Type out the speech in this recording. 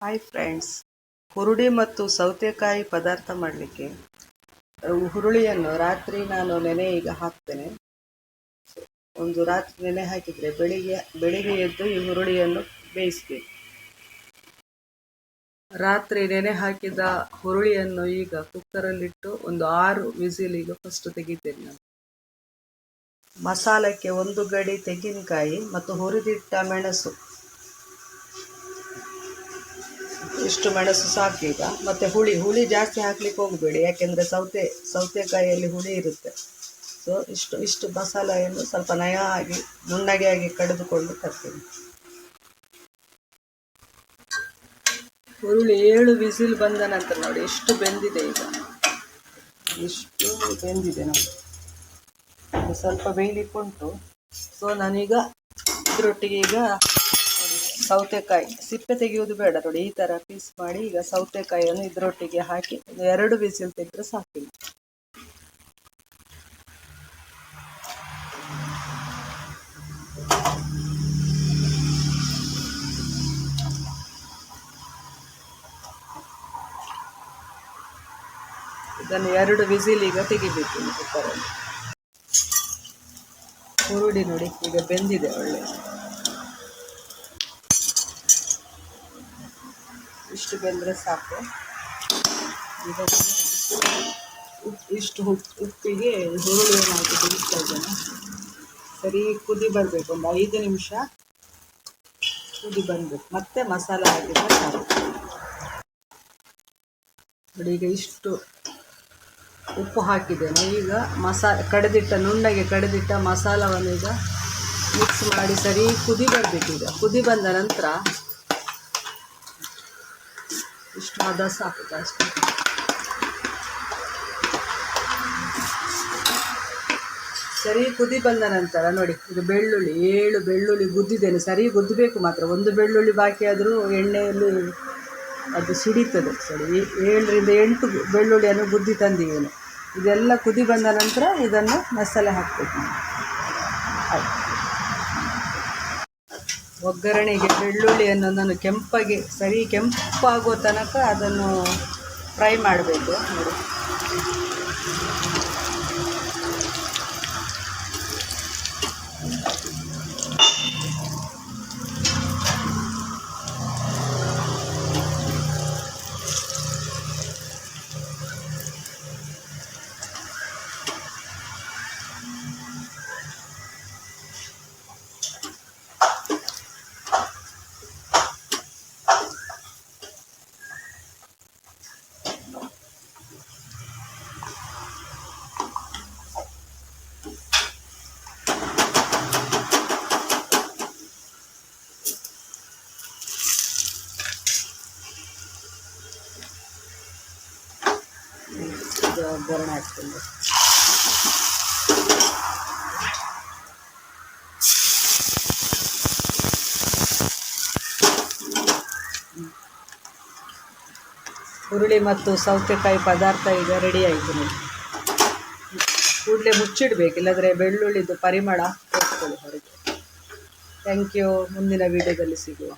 Hi friends, ಹುರುಳಿ ಮತ್ತು ಸೌತೆಕಾಯಿ ಪದಾರ್ಥ ಮಾಡಲಿಕ್ಕೆ ಹುರುಳಿಯನ್ನು ರಾತ್ರಿ ನಾನು ಈಗ ಹಾಕ್ತೇನೆ. ಒಂದು ರಾತ್ರಿ ನೆನೆ ಹಾಕಿದರೆ ಬೆಳಿಗ್ಗೆ ಎದ್ದು ಈ ಹುರುಳಿಯನ್ನು ಬೇಯಿಸಬೇಕು. ರಾತ್ರಿ ನೆನೆ ಹಾಕಿದ ಹುರುಳಿಯನ್ನು ಈಗ ಕುಕ್ಕರಲ್ಲಿಟ್ಟು ಒಂದು 6 ವಿಸಿಲಿಗೆ ಫಸ್ಟ್ ತೆಗಿತೇನೆ ನಾನು. ಮಸಾಲಕ್ಕೆ 1 ಗಡಿ ತೆಂಗಿನಕಾಯಿ ಮತ್ತು ಹುರಿದಿಟ್ಟ ಮೆಣಸು, ಇಷ್ಟು ಮೆಣಸು ಸಾಕು ಈಗ. ಮತ್ತು ಹುಳಿ ಜಾಸ್ತಿ ಹಾಕ್ಲಿಕ್ಕೆ ಹೋಗಬೇಡಿ, ಯಾಕೆಂದರೆ ಸೌತೆಕಾಯಿಯಲ್ಲಿ ಹುಳಿ ಇರುತ್ತೆ. ಸೊ ಇಷ್ಟು ಮಸಾಲೆಯನ್ನು ಸ್ವಲ್ಪ ನುಣ್ಣಗೆ ಆಗಿ ಕಡಿದುಕೊಂಡು ತರ್ತೀನಿ. ಹುರುಳಿ 7 ವಿಸಿಲ್ ಬಂದ ನಂತರ ನೋಡಿ ಎಷ್ಟು ಬೆಂದಿದೆ. ಈಗ ಇಷ್ಟು ಬೆಂದಿದೆ ನೋಡಿ, ಸ್ವಲ್ಪ ಬೇಯಲಿಕ್ಕೆ ಉಂಟು. ಸೊ ನಾನೀಗ ಇದರೊಟ್ಟಿಗೆ ಸೌತೆಕಾಯಿ ಸಿಪ್ಪೆ ತೆಗೆಯುವುದು ಬೇಡ ನೋಡಿ, ಈ ಥರ ಪೀಸ್ ಮಾಡಿ ಈಗ ಸೌತೆಕಾಯಿಯನ್ನು ಇದರೊಟ್ಟಿಗೆ ಹಾಕಿ 2 ವಿಸಿಲ್ ತೆಗೆದ್ರೆ ಸಾಕಿಲ್ಲ. ಇದನ್ನು 2 ವಿಸಿಲ್ ಈಗ ತೆಗಿಬೇಕು ಕುಕ್ಕರಲ್ಲಿ. ಹುರುಳಿ ನೋಡಿ ಈಗ ಬೆಂದಿದೆ ಒಳ್ಳೆ. ಇಷ್ಟು ಬೆಂದರೆ ಸಾಕು. ಈಗ ಇಷ್ಟು ಉಪ್ಪಿಗೆ ಹುರುಳಿಯನ್ನು ಹಾಕಿ ಬೇಯಿಸ್ತಾ ಇದ್ದೇನೆ. ಸರಿ ಕುದಿ ಬರಬೇಕು, ಒಂದು 5 ನಿಮಿಷ ಕುದಿ ಬಂದಬೇಕು, ಮತ್ತೆ ಮಸಾಲೆ ಹಾಕಿದರೆ ಸಾಕು ನೋಡಿ. ಈಗ ಇಷ್ಟು ಉಪ್ಪು ಹಾಕಿದ್ದೇನೆ. ಈಗ ನುಣ್ಣಗೆ ಕಡೆದಿಟ್ಟ ಮಸಾಲವನ್ನು ಈಗ ಮಿಕ್ಸ್ ಮಾಡಿ ಸರಿ ಕುದಿ ಬರಬೇಕು. ಈಗ ಕುದಿ ಬಂದ ನಂತರ ಇಷ್ಟು ಹದ ಸಾಕು ಅಷ್ಟೇ. ಸರಿ ಕುದಿ ಬಂದ ನಂತರ ನೋಡಿ, ಇದು 7 ಬೆಳ್ಳುಳ್ಳಿ ಗುದ್ದಿದ್ದೇನೆ. ಸರಿ ಗುದ್ದಬೇಕು ಮಾತ್ರ, ಒಂದು ಬೆಳ್ಳುಳ್ಳಿ ಬಾಕಿ ಆದರೂ ಎಣ್ಣೆಯಲ್ಲಿ ಅದು ಸಿಡಿತದೆ. ಸರಿ 7 ರಿಂದ 8 ಬೆಳ್ಳುಳ್ಳಿಯನ್ನು ಗುದ್ದಿ ತಂದಿದ್ದೇನೆ. ಇದೆಲ್ಲ ಕುದಿ ಬಂದ ನಂತರ ಇದನ್ನು ಮಸಾಲೆ ಹಾಕಬೇಕು. ಒಗ್ಗರಣೆಗೆ ಬೆಳ್ಳುಳ್ಳಿಯನ್ನು ನಾನು ಕೆಂಪಾಗುವ ತನಕ ಅದನ್ನು ಫ್ರೈ ಮಾಡಬೇಕು ನೋಡಿ. ಒಗ್ಗರಣೆ ಹಾಕ್ತೀನಿ. ಹುರುಳಿ ಮತ್ತು ಸೌತೆಕಾಯಿ ಪದಾರ್ಥ ಈಗ ರೆಡಿ ಆಯಿತು ನೋಡಿ. ಕೂಡಲೇ ಮುಚ್ಚಿಡಬೇಕು, ಇಲ್ಲದ್ರೆ ಬೆಳ್ಳುಳ್ಳಿದು ಪರಿಮಳ ಹೋಗ್ತದೆ ಹೊರಗೆ. Thank you. ಮುಂದಿನ ವಿಡಿಯೋದಲ್ಲಿ ಸಿಗುವ.